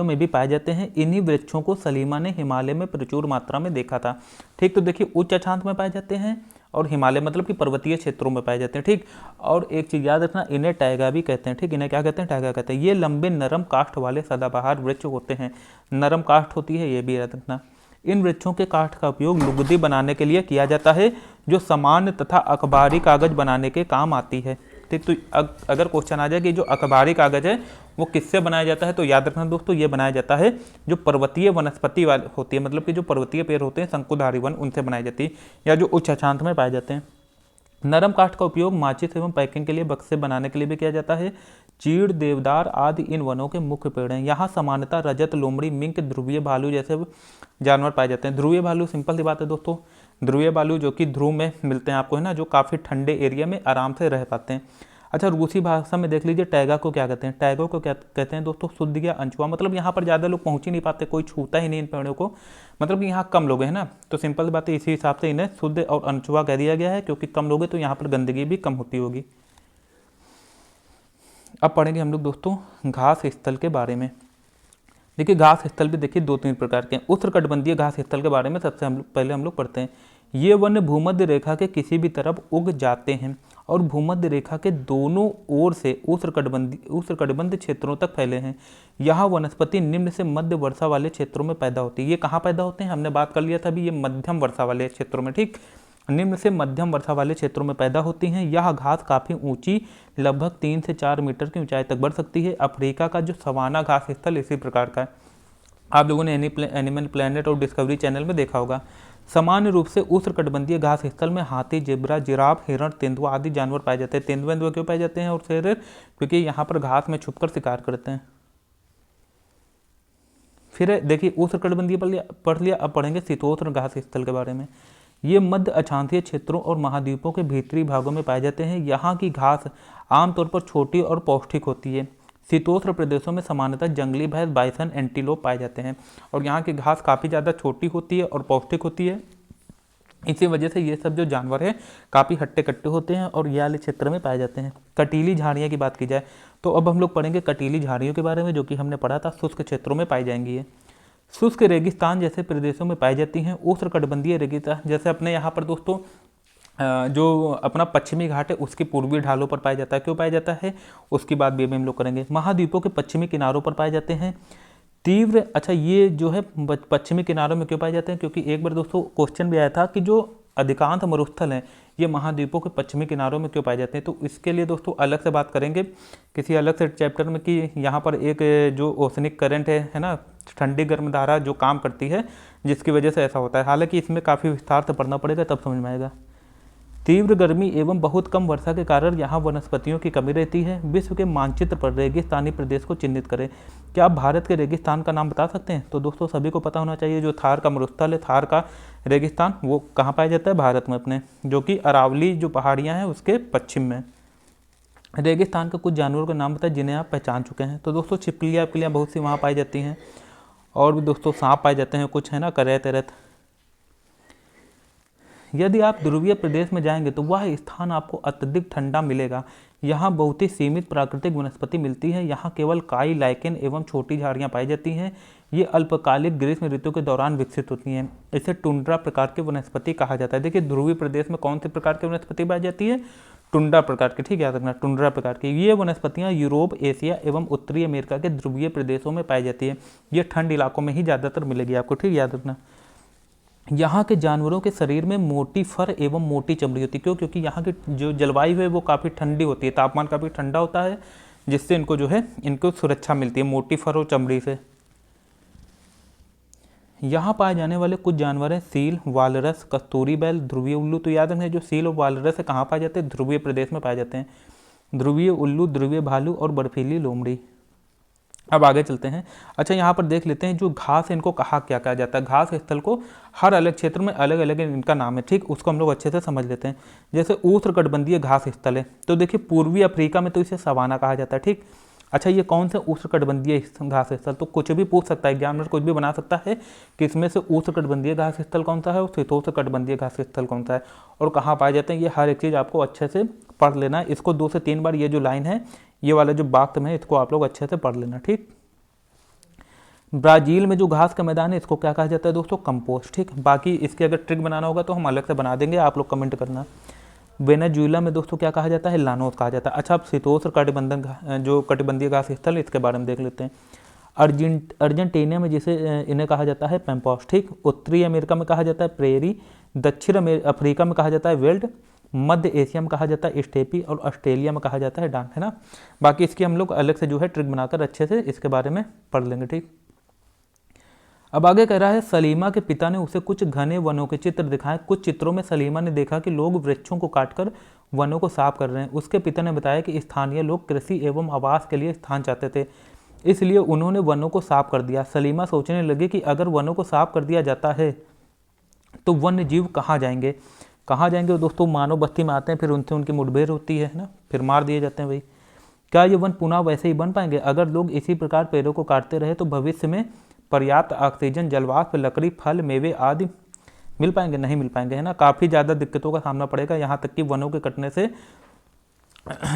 में भी पाए जाते हैं। इन्हीं वृक्षों को सलीमा ने हिमालय में प्रचुर मात्रा में देखा था, ठीक। तो देखिए उच्च अक्षांश में पाए जाते हैं और हिमालय मतलब कि पर्वतीय क्षेत्रों में पाए जाते हैं, ठीक। और एक चीज याद रखना, इन्हें टैगा भी कहते हैं, ठीक। इन्हें क्या कहते हैं, टैगा कहते हैं। ये लंबे नरम काष्ठ वाले सदाबहार वृक्ष होते हैं, नरम काष्ठ होती है, ये भी याद रखना। इन वृक्षों के काष्ठ का उपयोग लुगदी बनाने के लिए किया जाता है, जो सामान्य तथा अखबारी कागज बनाने के काम आती है, ठीक। तो अगर क्वेश्चन आ जाए कि जो अखबारी कागज है वो किससे बनाया जाता है, तो याद रखना दोस्तों ये बनाया जाता है जो पर्वतीय वनस्पति वाले होती है, मतलब कि जो पर्वतीय पेड़ होते हैं शंकुधारी वन, उनसे बनाई जाती है, या जो उच्च अक्षांश में पाए जाते हैं। नरम काष्ठ का उपयोग माचिस एवं पैकिंग के लिए बक्से बनाने के लिए भी किया जाता है। चीड़, देवदार आदि इन वनों के मुख्य पेड़ हैं। यहाँ सामान्यतः रजत, लोमड़ी, मिंक, ध्रुवीय भालू जैसे जानवर पाए जाते हैं। ध्रुवीय भालू सिंपल सी बात है दोस्तों, ध्रुवीय भालू जो कि ध्रुव में मिलते हैं आपको, है ना, जो काफ़ी ठंडे एरिया में आराम से रह पाते हैं। अच्छा, रूसी भाषा में देख लीजिए टैगा को क्या कहते हैं, टैगा को क्या कहते हैं दोस्तों, शुद्ध या अंचुआ। मतलब यहाँ पर ज़्यादा लोग पहुँच ही नहीं पाते, कोई छूता ही नहीं इन पेड़ों को, मतलब कि यहाँ कम लोग हैं ना, तो सिंपल बात है इसी हिसाब से इन्हें शुद्ध और अनछुआ कह दिया गया है, क्योंकि कम लोग हैं तो यहाँ पर गंदगी भी कम होती होगी। अब पढ़ेंगे हम लोग दोस्तों घास स्थल के बारे में। देखिए घास स्थल भी देखिए 2-3 प्रकार के हैं। उष्णकटिबंधीय घास स्थल के बारे में सबसे पहले हम लोग पढ़ते हैं। ये वन भूमध्य रेखा के किसी भी तरफ उग जाते हैं और भूमध्य रेखा के दोनों ओर से उष्णकटिबंधीय क्षेत्रों तक फैले हैं। यहाँ वनस्पति निम्न से मध्य वर्षा वाले क्षेत्रों में पैदा होती है। ये कहाँ पैदा होते हैं, हमने बात कर लिया था अभी, ये मध्यम वर्षा वाले क्षेत्रों में, ठीक, निम्न से मध्यम वर्षा वाले क्षेत्रों में पैदा होती हैं। यह घास काफ़ी ऊंची, लगभग 3 से 4 मीटर की ऊंचाई तक बढ़ सकती है। अफ्रीका का जो सवाना घास स्थल इसी प्रकार का है, आप लोगों ने एनिमल प्लैनेट और डिस्कवरी चैनल में देखा होगा। सामान्य रूप से उष्णकटिबंधीय घास स्थल में हाथी, जेब्रा, जिराफ, हिरण, तेंदुआ आदि जानवर पाए जाते हैं। तेंदुआ क्यों पाए जाते हैं और शेर, क्योंकि यहाँ पर घास में छुपकर शिकार करते हैं। फिर देखिए उष्णकटिबंधीय पढ़ लिया, अब पढ़ेंगे शीतोष्ण घास स्थल के बारे में। ये मध्य अक्षांशीय क्षेत्रों और महाद्वीपों के भीतरी भागों में पाए जाते हैं। यहाँ की घास आमतौर पर छोटी और पौष्टिक होती है। शीतोष्ण प्रदेशों में सामान्यतः जंगली भैंस, बाइसन, एंटीलोप पाए जाते हैं और यहाँ की घास काफ़ी ज़्यादा छोटी होती है और पौष्टिक होती है। इसी वजह से ये सब जो जानवर हैं काफ़ी हट्टे कट्टे होते हैं और ये वाले क्षेत्र में पाए जाते हैं। कटीली झाड़ियाँ की बात की जाए तो अब हम लोग पढ़ेंगे कटीली झाड़ियों के बारे में, जो कि हमने पढ़ा था शुष्क क्षेत्रों में पाई जाएंगी ये। शुष्क रेगिस्तान जैसे प्रदेशों में पाई जाती हैं। उष्णकटिबंधीय रेगिस्तान जैसे अपने यहाँ पर दोस्तों जो अपना पश्चिमी घाट है उसकी पूर्वी ढालों पर पाया जाता है। क्यों पाया जाता है उसकी बात भी हम लोग करेंगे। महाद्वीपों के पश्चिमी किनारों पर पाए जाते हैं। तीव्र, अच्छा ये जो है पश्चिमी किनारों में क्यों पाए जाते हैं, क्योंकि एक बार दोस्तों क्वेश्चन भी आया था कि जो अधिकांश मरुस्थल हैं ये महाद्वीपों के पश्चिमी किनारों में क्यों पाए जाते हैं। तो इसके लिए दोस्तों अलग से बात करेंगे किसी अलग से चैप्टर में कि यहाँ पर एक जो ओशनिक करंट है ना, ठंडी गर्म धारा जो काम करती है जिसकी वजह से ऐसा होता है। हालांकि इसमें काफ़ी विस्तार से पढ़ना पड़ेगा तब समझ में आएगा। तीव्र गर्मी एवं बहुत कम वर्षा के कारण यहाँ वनस्पतियों की कमी रहती है। विश्व के मानचित्र पर रेगिस्तानी प्रदेश को चिन्हित करें। क्या आप भारत के रेगिस्तान का नाम बता सकते हैं? तो दोस्तों सभी को पता होना चाहिए जो थार का मरुस्थल है, थार का रेगिस्तान, वो कहाँ पाया जाता है? भारत में अपने, जो कि अरावली जो पहाड़ियाँ हैं उसके पश्चिम में। रेगिस्तान के कुछ जानवरों के नाम बताए जिन्हें आप पहचान चुके हैं। तो दोस्तों छिपकलियाँ बहुत सी वहाँ पाई जाती हैं और भी दोस्तों सांप पाए जाते हैं कुछ, है ना, करैत तरैत। यदि आप ध्रुवीय प्रदेश में जाएंगे तो वह स्थान आपको अत्यधिक ठंडा मिलेगा। यहाँ बहुत ही सीमित प्राकृतिक वनस्पति मिलती है। यहाँ केवल काई, लाइकेन एवं छोटी झाड़ियाँ पाई जाती हैं। ये अल्पकालिक ग्रीष्म ऋतु के दौरान विकसित होती हैं। इसे टुंड्रा प्रकार की वनस्पति कहा जाता है। देखिए ध्रुवीय प्रदेश में कौन से प्रकार की वनस्पति पाई जाती है? टुंड्रा प्रकार की, ठीक है याद रखना, टुंड्रा प्रकार की। ये वनस्पतियाँ यूरोप, एशिया एवं उत्तरी अमेरिका के ध्रुवीय प्रदेशों में पाई जाती है। ये ठंड इलाकों में ही ज़्यादातर मिलेगी आपको, ठीक याद रखना। यहाँ के जानवरों के शरीर में मोटी फर एवं मोटी चमड़ी होती है। क्यों? क्योंकि यहाँ की जो जलवायु है वो काफ़ी ठंडी होती है, तापमान काफ़ी ठंडा होता है, जिससे इनको जो है इनको सुरक्षा मिलती है मोटी फर और चमड़ी से। यहाँ पाए जाने वाले कुछ जानवर हैं सील, वालरस, कस्तूरी बैल, ध्रुवीय उल्लू। तो याद रखना जो सील और वालरस है कहाँ पाए जाते हैं? ध्रुवीय प्रदेश में पाए जाते हैं। ध्रुवीय उल्लू, ध्रुवीय भालू और बर्फीली लोमड़ी। अब आगे चलते हैं। अच्छा यहाँ पर देख लेते हैं जो घास है इनको कहा क्या कहा जाता है। घास स्थल को हर अलग क्षेत्र में अलग अलग इनका नाम है, ठीक, उसको हम लोग अच्छे से समझ लेते हैं। जैसे उष्णकटिबंधीय घास स्थल है तो देखिए पूर्वी अफ्रीका में तो इसे सवाना कहा जाता है, ठीक। अच्छा ये कौन से उष्णकटिबंधीय घास स्थल? तो कुछ भी पूछ सकता है एग्जामिनर, कुछ भी बना सकता है कि इसमें से उष्णकटिबंधीय घास स्थल कौन सा है और शीतोष्णकटिबंधीय घास स्थल कौन सा है और कहाँ पाए जाते हैं। ये हर एक चीज़ आपको अच्छे से पढ़ लेना है। इसको 2 से 3 बार ये जो लाइन है, ये वाला जो बाक्त में है, इसको आप लोग अच्छे से पढ़ लेना, ठीक। ब्राज़ील में जो घास का मैदान है इसको क्या कहा जाता है दोस्तों? कंपोस्ट, ठीक। बाकी इसके अगर ट्रिक बनाना होगा तो हम अलग से बना देंगे, आप लोग कमेंट करना। वेनेजुएला में दोस्तों क्या कहा जाता है? लानोस कहा जाता है। अच्छा अब शीतोष्ण कटिबंधन जो कटिबंधीय घास स्थल है इसके बारे में देख लेते हैं। अर्जेंटीना में जिसे इन्हें कहा जाता है पैम्पॉस, ठीक। उत्तरी अमेरिका में कहा जाता है प्रेरी, दक्षिण अफ्रीका में कहा जाता है वेल्ड, मध्य एशिया में कहा जाता है स्टेपी और ऑस्ट्रेलिया में कहा जाता है डान, है ना। बाकी इसकी हम लोग अलग से जो है ट्रिक बनाकर अच्छे से इसके बारे में पढ़ लेंगे, ठीक। अब आगे कह रहा है सलीमा के पिता ने उसे कुछ घने वनों के चित्र दिखाए। कुछ चित्रों में सलीमा ने देखा कि लोग वृक्षों को काटकर वनों को साफ कर रहे हैं। उसके पिता ने बताया कि स्थानीय लोग कृषि एवं आवास के लिए स्थान चाहते थे, इसलिए उन्होंने वनों को साफ कर दिया। सलीमा सोचने लगी कि अगर वनों को साफ कर दिया जाता है तो वन्य जीव कहाँ जाएंगे? कहाँ जाएंगे दोस्तों? मानव बस्ती में आते हैं, फिर उनसे उनकी मुठभेड़ होती है ना, फिर मार दिए जाते हैं भाई। क्या ये वन पुनः वैसे ही बन पाएंगे? अगर लोग इसी प्रकार पेड़ों को काटते रहे तो भविष्य में पर्याप्त ऑक्सीजन, जलवाष्प, लकड़ी, फल, मेवे आदि मिल पाएंगे? नहीं मिल पाएंगे, है ना। काफ़ी ज़्यादा दिक्कतों का सामना पड़ेगा। यहाँ तक कि वनों के कटने से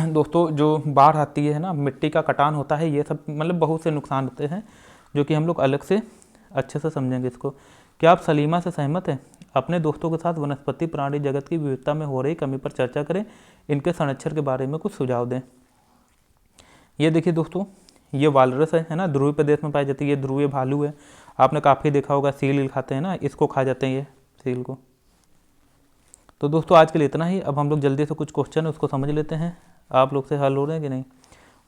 दोस्तों जो बाढ़ आती है ना, मिट्टी का कटान होता है, ये सब मतलब बहुत से नुकसान होते हैं जो कि हम लोग अलग से अच्छे से समझेंगे इसको। क्या आप सलीमा से सहमत हैं? अपने दोस्तों के साथ वनस्पति प्राणी जगत की विविधता में हो रही कमी पर चर्चा करें, इनके संरक्षण के बारे में कुछ सुझाव दें। ये देखिए दोस्तों ये वालरस है ना, ध्रुवीय प्रदेश में पाई जाती है। ये ध्रुवीय भालू है, आपने काफ़ी देखा होगा, सील खाते हैं ना, इसको खा जाते हैं ये सील को। तो दोस्तों आज के लिए इतना ही। अब हम लोग जल्दी से कुछ क्वेश्चन उसको समझ लेते हैं, आप लोग से हल हो रहे हैं कि नहीं।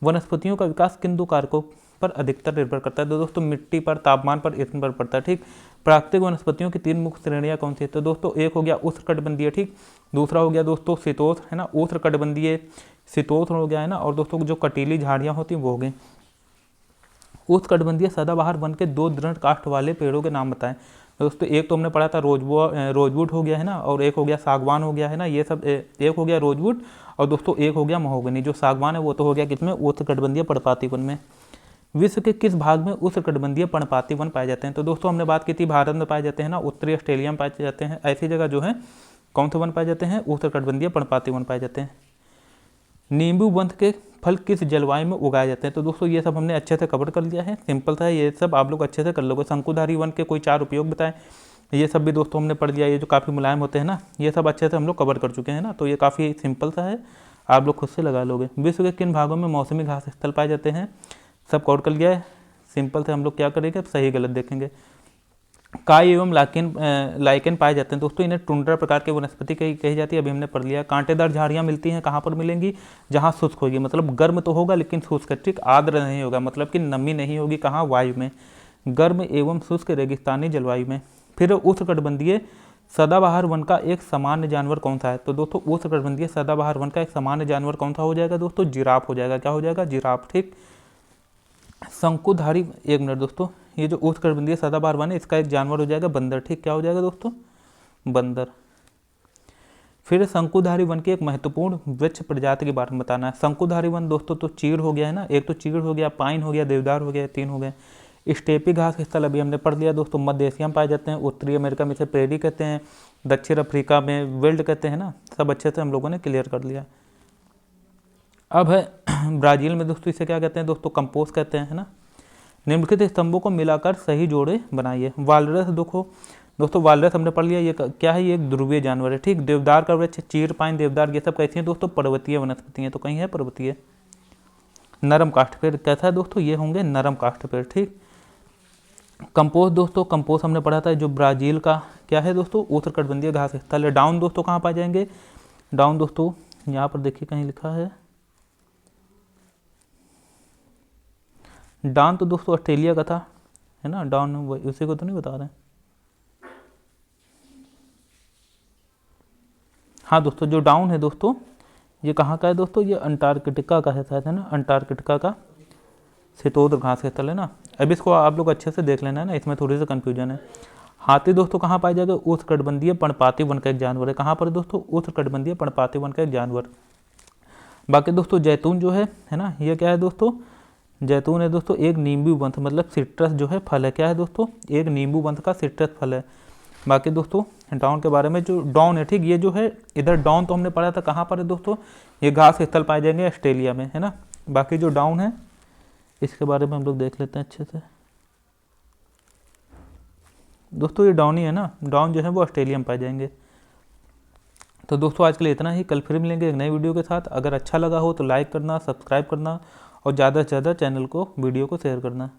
वनस्पतियों का विकास किन 2 कारकों पर अधिकतर निर्भर करता है? तो दोस्तों मिट्टी पर, तापमान पर, इस पर पड़ता है, ठीक। प्राकृतिक वनस्पतियों की 3 मुख्य श्रेणियाँ कौन सी है? तो दोस्तों एक हो गया उष्णकटिबंधीय, ठीक। दूसरा हो गया दोस्तों शीतोष्ण, है ना, उष्णकटिबंधीय शीतोष्ण हो गया, है ना। और दोस्तों जो कटीली झाड़ियाँ होती हैं वो हो गई। उष्णकटिबंधीय सदाबहार वन के 2 दृढ़ काष्ठ वाले पेड़ों के नाम बताएं। दोस्तों एक तो हमने पढ़ा था रोजवुड हो गया है ना, और एक हो गया सागवान हो गया है ना, ये सब एक हो गया रोजवुड, और दोस्तों एक हो गया महोगनी। जो सागवान है वो तो हो गया किसमें, उष्णकटिबंधीय पर्णपाती वन में। विश्व के किस भाग में उष्णकटिबंधीय पर्णपाती वन पाए जाते हैं? तो दोस्तों हमने बात की थी भारत में पाए जाते हैं ना, उत्तरी ऑस्ट्रेलिया में पाए जाते हैं। ऐसी जगह जो है कौन से वन पाए जाते हैं, उष्णकटिबंधीय पर्णपाती वन पाए जाते हैं। नींबू वन के फल किस जलवायु में उगाए जाते हैं? तो दोस्तों ये सब हमने अच्छे से कवर कर लिया है, सिंपल था, ये सब आप लोग अच्छे से कर लोगे। शंकुधारी वन के कोई 4 उपयोग बताएं, ये सब भी दोस्तों हमने पढ़ लिया। ये जो काफ़ी मुलायम होते हैं ना, ये सब अच्छे से हम लोग कवर कर चुके हैं ना, तो ये काफ़ी सिंपल सा है, आप लोग खुद से लगा लोगे। विश्व के किन भागों में मौसमी घास स्थल पाए जाते हैं? सब कवर कर लिया है, सिंपल से हम लोग क्या करेंगे, सही गलत देखेंगे। काय एवं लाइकेन पाए जाते हैं। दोस्तों इन्हें टुंड्रा प्रकार के वनस्पति कही जाती है, अभी हमने पढ़ लिया। कांटेदार झाड़ियाँ मिलती हैं, कहाँ पर मिलेंगी, जहाँ शुष्क होगी, मतलब गर्म तो होगा लेकिन शुष्क, ठीक, आर्द्र नहीं होगा, मतलब कि नमी नहीं होगी, कहाँ, वायु में, गर्म एवं शुष्क रेगिस्तानी जलवायु में। फिर उष्णकटिबंधीय सदाबहार वन का एक सामान्य जानवर कौन सा है? तो दोस्तों उष्णकटिबंधीय सदाबहार वन का एक सामान्य जानवर कौन सा हो जाएगा दोस्तों, जिराफ हो जाएगा। क्या हो जाएगा, जिराफ, ठीक। शंकुधारी, एक मिनट दोस्तों, ये जो उष्णकटिबंधीय सदाबहार वन है इसका एक जानवर हो जाएगा बंदर, ठीक, क्या हो जाएगा दोस्तों, बंदर। फिर शंकुधारी वन की एक महत्वपूर्ण वृक्ष प्रजाति के बारे में बताना है। शंकुधारी वन दोस्तों तो चीड़ हो गया है ना, एक तो चीड़ हो गया, पाइन हो गया, देवदार हो गया, 3 हो गए। स्टेपी घास स्थल अभी हमने पढ़ लिया दोस्तों, मध्य एशिया में पाए जाते हैं, उत्तरी अमेरिका में इसे प्रेरी कहते हैं, दक्षिण अफ्रीका में विल्ड कहते हैं ना, सब अच्छे से हम लोगों ने क्लियर कर लिया। अब है ब्राज़ील में दोस्तों इसे क्या कहते हैं दोस्तों, कंपोस्ट कहते हैं, है ना। निम्नलिखित स्तंभों को मिलाकर सही जोड़े बनाइए। वालरस दोस्तों वालरस हमने पढ़ लिया, ये क्या है, ये एक ध्रुवीय जानवर है, ठीक। देवदार का वृक्ष, चीड़, पाइन, देवदार, ये सब कैसी हैं दोस्तों, पर्वतीय वनस्पति हैं, तो कहीं है पर्वतीय। नरम काष्ठ पेड़ कैसा है दोस्तों, ये होंगे नरम काष्ठ पेड़, ठीक। कंपोस्ट दोस्तों, कंपोस्ट हमने पढ़ा था, जो ब्राज़ील का क्या है दोस्तों, उष्णकटिबंधीय घास स्थल है। डाउन दोस्तों कहाँ पाए जाएंगे, डाउन दोस्तों यहाँ पर देखिए कहीं लिखा है, डाउन तो दोस्तों ऑस्ट्रेलिया का था, है ना, डाउन उसी को तो नहीं बता रहे। हाँ दोस्तों जो डाउन है दोस्तों ये कहाँ का है दोस्तों, ये अंटार्कटिका का है शायद, है ना, अंटार्कटिका का शीतोष्ण घास स्थल है ना। अब इसको आप लोग अच्छे से देख लेना है ना, इसमें थोड़ी सी कन्फ्यूजन है। हाथी दोस्तों कहाँ पाया जाएगा, उष्णकटिबंधीय पर्णपाती वन का एक जानवर है। कहाँ पर दोस्तों, उष्णकटिबंधीय पर्णपाती वन का एक जानवर। बाकी दोस्तों जैतून जो है ना, ये क्या है दोस्तों, जैतून है दोस्तों एक नींबू वंश, मतलब सिट्रस जो है फल है, क्या है दोस्तों, एक नींबू वंश का सिट्रस फल है। बाकी दोस्तों डाउन के बारे में, जो डाउन है, ठीक, ये जो है इधर डाउन तो हमने पढ़ा था, कहाँ पर है दोस्तों, ये घास स्थल पाए जाएंगे ऑस्ट्रेलिया में, है ना। बाकी जो डाउन है इसके बारे में हम लोग देख लेते हैं अच्छे से। दोस्तों ये डाउन ही है ना, डाउन जो है वो ऑस्ट्रेलिया में पाए जाएंगे। तो दोस्तों आज के लिए इतना ही, कल फिर मिलेंगे एक नई वीडियो के साथ। अगर अच्छा लगा हो तो लाइक करना, सब्सक्राइब करना और ज़्यादा से ज़्यादा चैनल को, वीडियो को शेयर करना।